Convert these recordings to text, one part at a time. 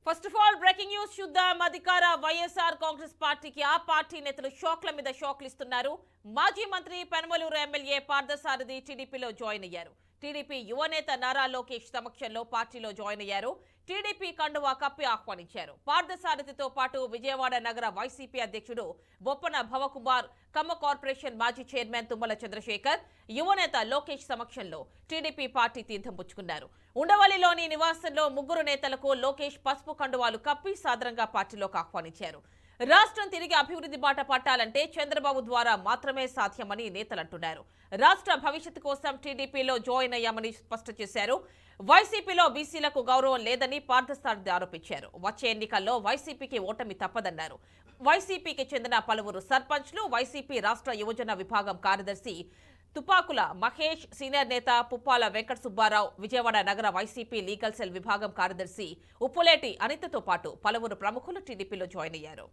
First of all breaking news చూద్దాం. అధికార వైఎస్ఆర్ కాంగ్రెస్ పార్టీకి ఆ పార్టీ నేతలు షాక్ల మీద షాక్లు ఇస్తున్నారు. మాజీ మంత్రి పెనమలూరు ఎమ్మెల్యే పార్థసారథి టీడీపీలో జాయిన్ అయ్యారు. టీడీపీ యువనేత నారా లోకేష్ సమక్షంలో పార్టీలో జాయిన్ అయ్యారు. టీడీపీ కండువా కప్పి ఆహ్వానించారు. పార్థసారథితో పాటు విజయవాడ నగర వైసీపీ అధ్యక్షుడు బొప్పన భవకుమార్, ఖమ్మ కార్పొరేషన్ మాజీ చైర్మన్ తుమ్మల చంద్రశేఖర్, యువనేత లోకేష్ సమక్షంలో టీడీపీ పార్టీ తీర్థం పుచ్చుకున్నారు. ఉండవల్లిలోని నివాసంలో ముగ్గురు నేతలకు లోకేష్ పసుపు కండువాలు కప్పి సాదరంగా పార్టీలోకి ఆహ్వానించారు. రాష్ట్రం తిరిగి అభివృద్ధి బాట పట్టాలంటే చంద్రబాబు ద్వారా మాత్రమే సాధ్యమని నేతలంటున్నారు. రాష్ట్ర భవిష్యత్తు కోసం టీడీపీలో జాయిన్ అయ్యామని స్పష్టం చేశారు. వైసీపీలో బీసీలకు గౌరవం లేదని పార్థసారథి ఆరోపించారు. వచ్చే ఎన్నికల్లో వైసీపీకి ఓటమి తప్పదన్నారు. వైసీపీకి చెందిన పలువురు సర్పంచ్లు, వైసీపీ రాష్ట్ర యువజన విభాగం కార్యదర్శి తుపాకుల మహేష్, సీనియర్ నేత పుప్పాల వెంకట సుబ్బారావు, విజయవాడ నగర వైసీపీ లీగల్ సెల్ విభాగం కార్యదర్శి ఉప్పులేటి అనితతో పాటు పలువురు ప్రముఖులు టీడీపీలో జాయిన్ అయ్యారు.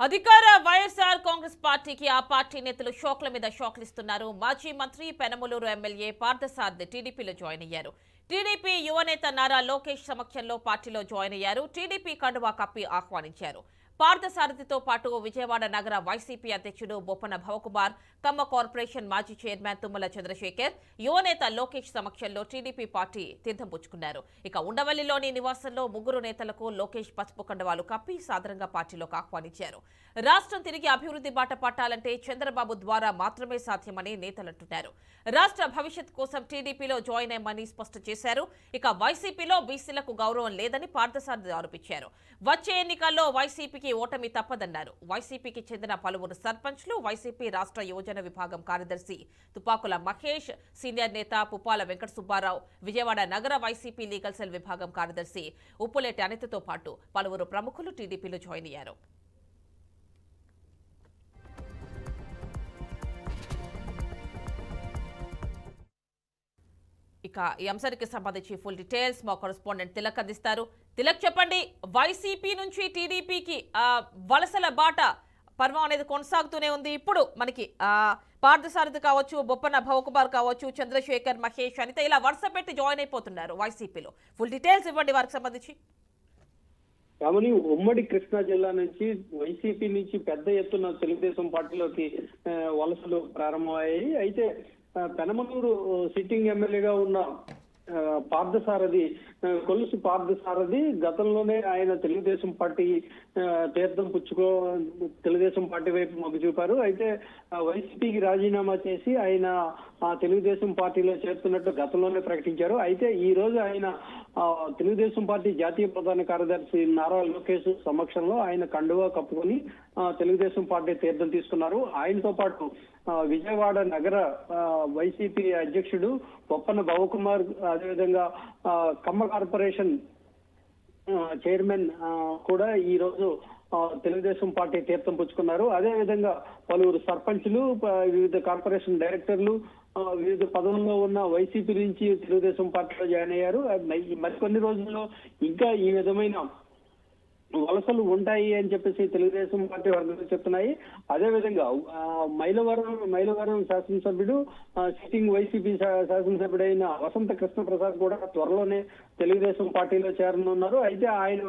అధికార వైఎస్ఆర్ కాంగ్రెస్ పార్టీకి ఆ పార్టీ నేతలు షాక్ల మీద షాక్లు ఇస్తున్నారు. మాజీ మంత్రి పెనమలూరు ఎమ్మెల్యే పార్థసారథి టీడీపీలో జాయిన్ అయ్యారు. టీడీపీ యువనేత నారా లోకేష్ సమక్షంలో పార్టీలో జాయిన్ అయ్యారు. టీడీపీ కండువా కప్పి ఆహ్వానించారు. పార్థసారథితో పాటు విజయవాడ నగర వైసీపీ అధ్యక్షుడు బొప్పన భవకుమార్, ఖమ్మ కార్పొరేషన్ మాజీ చైర్మన్ తుమ్మల చంద్రశేఖర్, యువనేత లోకేష్ సమక్షంలో టీడీపీ పార్టీ తీర్థం పుచ్చుకున్నారు. ఇక ఉండవల్లిలోని నివాసంలో ముగ్గురు నేతలకు లోకేష్ పసుపు కండువాలు కప్పి సాదరంగా పార్టీలోకి ఆహ్వానించారు. రాష్ట్రం తిరిగి అభివృద్ధి బాట పట్టాలంటే చంద్రబాబు ద్వారా మాత్రమే సాధ్యమని నేతలంటున్నారు. రాష్ట్ర భవిష్యత్ కోసం టీడీపీలో జాయిన్ అయ్యమని స్పష్టం చేశారు. ఇక వైసీపీలో బీసీలకు గౌరవం లేదని పార్థసారథి ఆరోపించారు. వచ్చే ఎన్నికల్లో వైసీపీకి ఓటమి తప్పదన్నారు. వైసీపీకి చెందిన పలువురు సర్పంచ్లు, వైసీపీ రాష్ట్ర యువజన విభాగం కార్యదర్శి తుపాకుల మహేష్, సీనియర్ నేత పుప్పాల వెంకట సుబ్బారావు, విజయవాడ నగర వైసీపీ లీగల్ సెల్ విభాగం కార్యదర్శి ఉప్పులేటి అనితతో పాటు పలువురు ప్రముఖులు టీడీపీలో జాయిన్ అయ్యారు. ఇక ఈ అంశానికి సంబంధించి ఫుల్ డీటెయిల్స్ మా కరెస్పాండెంట్ తిలక్ అందిస్తారు. తిలక్, చెప్పండి, వైసీపీ నుంచి టీడీపీకి వలసల బాట పర్వం అనేది కొనసాగుతూనే ఉంది. ఇప్పుడు మనకి పార్థసారథి కావచ్చు, బొప్పన భవకుమార్ కావచ్చు, చంద్రశేఖర్, మహేష్, అనిత ఇలా వరుస పెట్టి జాయిన్ అయిపోతున్నారు వైసీపీలో. ఫుల్ డీటెయిల్స్ ఇవ్వండి వారికి సంబంధించి. కామని ఉమ్మడి కృష్ణా జిల్లా నుంచి వైసీపీ నుంచి పెద్ద ఎత్తున తెలుగుదేశం పార్టీలోకి వలసలు ప్రారంభమయ్యాయి. అయితే పెనమలూరు సిట్టింగ్ ఎమ్మెల్యేగా ఉన్న పార్థసారథి, కొలుసు పార్థసారథి గతంలోనే ఆయన తెలుగుదేశం పార్టీ తీర్థం తెలుగుదేశం పార్టీ వైపు మొగ్గు చూపారు. అయితే వైసీపీకి రాజీనామా చేసి ఆయన తెలుగుదేశం పార్టీలో చేరుతున్నట్టు గతంలోనే ప్రకటించారు. అయితే ఈ రోజు ఆయన తెలుగుదేశం పార్టీ జాతీయ ప్రధాన కార్యదర్శి నారా లోకేష్ సమక్షంలో ఆయన కండువా కప్పుకొని తెలుగుదేశం పార్టీ తీర్థం తీసుకున్నారు. ఆయనతో పాటు విజయవాడ నగర వైసీపీ అధ్యక్షుడు బొప్పన భవకుమార్, అదేవిధంగా ఖమ్మ కార్పొరేషన్ చైర్మన్ కూడా ఈ రోజు తెలుగుదేశం పార్టీ తీర్థం పుచ్చుకున్నారు. అదే విధంగా పలువురు సర్పంచ్లు, వివిధ కార్పొరేషన్ డైరెక్టర్లు, వివిధ పదవుల్లో ఉన్న వైసీపీ నుంచి తెలుగుదేశం పార్టీలో జాయిన్ అయ్యారు. మరికొన్ని రోజుల్లో ఇంకా ఈ విధమైన వలసలు ఉంటాయి అని చెప్పేసి తెలుగుదేశం పార్టీ వర్గాలు చెప్తున్నాయి. అదేవిధంగా మైలవరం శాసనసభ్యుడు, సిట్టింగ్ వైసీపీ శాసనసభ్యుడైన వసంత కృష్ణ ప్రసాద్ కూడా త్వరలోనే తెలుగుదేశం పార్టీలో చేరనున్నారు. అయితే ఆయన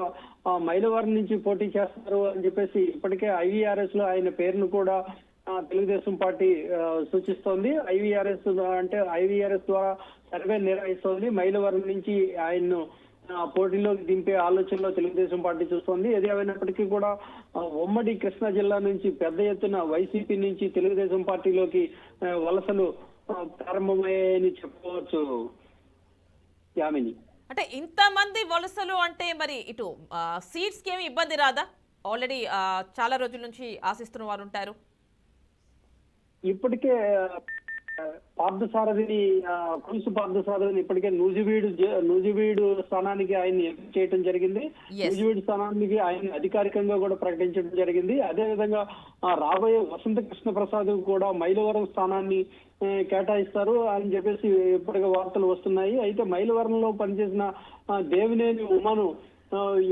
మైలవరం నుంచి పోటీ చేస్తారు అని చెప్పేసి ఇప్పటికే IVRS లో ఆయన పేరును కూడా తెలుగుదేశం పార్టీ సూచిస్తోంది. IVRS ద్వారా సర్వే నిర్వహిస్తోంది. మైలవరం నుంచి ఆయన్ను పోటీలోకి దింపే ఆలోచనలో తెలుగుదేశం పార్టీ చూస్తోంది. ఏది ఏమైనప్పటికీ కూడా ఉమ్మడి కృష్ణా జిల్లా నుంచి పెద్ద ఎత్తున వైసీపీ నుంచి తెలుగుదేశం పార్టీలోకి వలసలు ప్రారంభమయ్యాయని చెప్పుకోవచ్చు యామిని. అంటే ఇంతమంది వలసలు అంటే మరి ఇటు సీట్స్కి ఏమి ఇబ్బంది రాదా? ఆల్రెడీ చాలా రోజుల నుంచి ఆశిస్తున్న వారు ఉంటారు. ఇప్పటికే పార్థసారథిని కొలుసు పార్థసారథిని ఇప్పటికే నూజివీడు స్థానానికి ఆయన ఎంపిక చేయడం జరిగింది. నూజివీడు స్థానానికి ఆయన అధికారికంగా కూడా ప్రకటించడం జరిగింది. అదే విధంగా రాబోయే వసంత కృష్ణ ప్రసాద్ కూడా మైలవరం స్థానాన్ని కేటాయిస్తారు అని చెప్పేసి ఇప్పటికే వార్తలు వస్తున్నాయి. అయితే మైలవరంలో పనిచేసిన దేవినేని ఉమను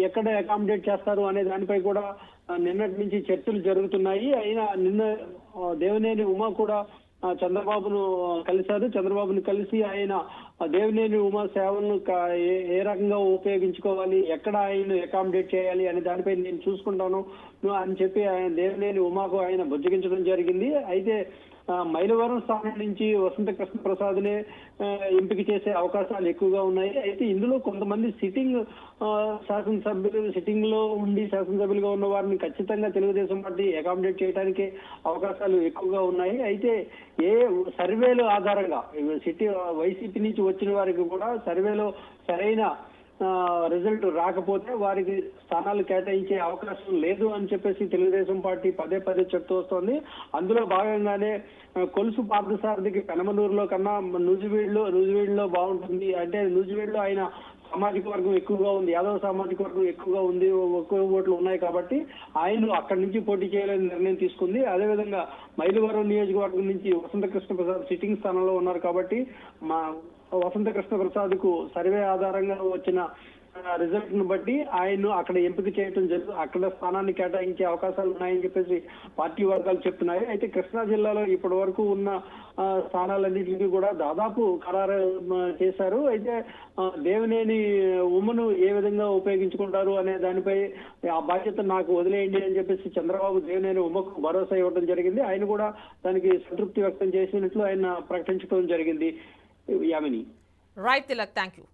ఎక్కడ అకామిడేట్ చేస్తారు అనే దానిపై కూడా నిన్నటి నుంచి చర్చలు జరుగుతున్నాయి. అయినా నిన్న దేవినేని ఉమ కూడా చంద్రబాబును కలిశారు. చంద్రబాబును కలిసి ఆయన దేవినేని ఉమ సేవలను ఏ రకంగా ఉపయోగించుకోవాలి, ఎక్కడ ఆయన అకామిడేట్ చేయాలి అనే దానిపై నేను చూసుకుంటాను అని చెప్పి ఆయన దేవినేని ఉమాకు ఆయన బుజ్జగించడం జరిగింది. అయితే మైలవరం స్థానం నుంచి వసంత కృష్ణ ప్రసాద్నే ఎంపిక చేసే అవకాశాలు ఎక్కువగా ఉన్నాయి. అయితే ఇందులో కొంతమంది సిట్టింగ్ లో ఉండి శాసనసభ్యులుగా ఉన్న వారిని ఖచ్చితంగా తెలుగుదేశం పార్టీ అకామిడేట్ చేయడానికి అవకాశాలు ఎక్కువగా ఉన్నాయి. అయితే ఏ సర్వేల ఆధారంగా వైసీపీ నుంచి వచ్చిన వారికి కూడా సర్వేలో సరైన రిజల్ట్ రాకపోతే వారికి స్థానాలు కేటాయించే అవకాశం లేదు అని చెప్పేసి తెలుగుదేశం పార్టీ పదే పదే చెప్తూ వస్తోంది. అందులో భాగంగానే కొలుసు పార్థసారథికి పెనమలూరులో కన్నా నూజివీడులో బాగుంటుంది. అంటే నూజివీడులో ఆయన సామాజిక వర్గం ఎక్కువగా ఉంది, యాదవ సామాజిక వర్గం ఎక్కువగా ఉంది, ఎక్కువ ఓట్లు ఉన్నాయి కాబట్టి ఆయన అక్కడి నుంచి పోటీ చేయాలని నిర్ణయం తీసుకుంది. అదేవిధంగా మైలవరం నియోజకవర్గం నుంచి వసంత కృష్ణ ప్రసాద్ సిట్టింగ్ స్థానంలో ఉన్నారు కాబట్టి వసంత కృష్ణ ప్రసాద్ కు సర్వే ఆధారంగా వచ్చిన రిజల్ట్ ను బట్టి ఆయన అక్కడ ఎంపిక చేయడం అక్కడ స్థానాన్ని కేటాయించే అవకాశాలు ఉన్నాయని చెప్పేసి పార్టీ వర్గాలు చెప్తున్నాయి. అయితే కృష్ణా జిల్లాలో ఇప్పటి వరకు ఉన్న స్థానాలన్నింటినీ కూడా దాదాపు ఖరారు చేశారు. అయితే దేవినేని ఉమను ఏ విధంగా ఉపయోగించుకుంటారు అనే దానిపై ఆ బాధ్యత నాకు వదిలేయండి అని చెప్పేసి చంద్రబాబు దేవినేని ఉమకు భరోసా ఇవ్వడం జరిగింది. ఆయన కూడా దానికి సంతృప్తి వ్యక్తం చేసినట్లు ఆయన ప్రకటించడం జరిగింది. Yamini. Right Tilak, thank you.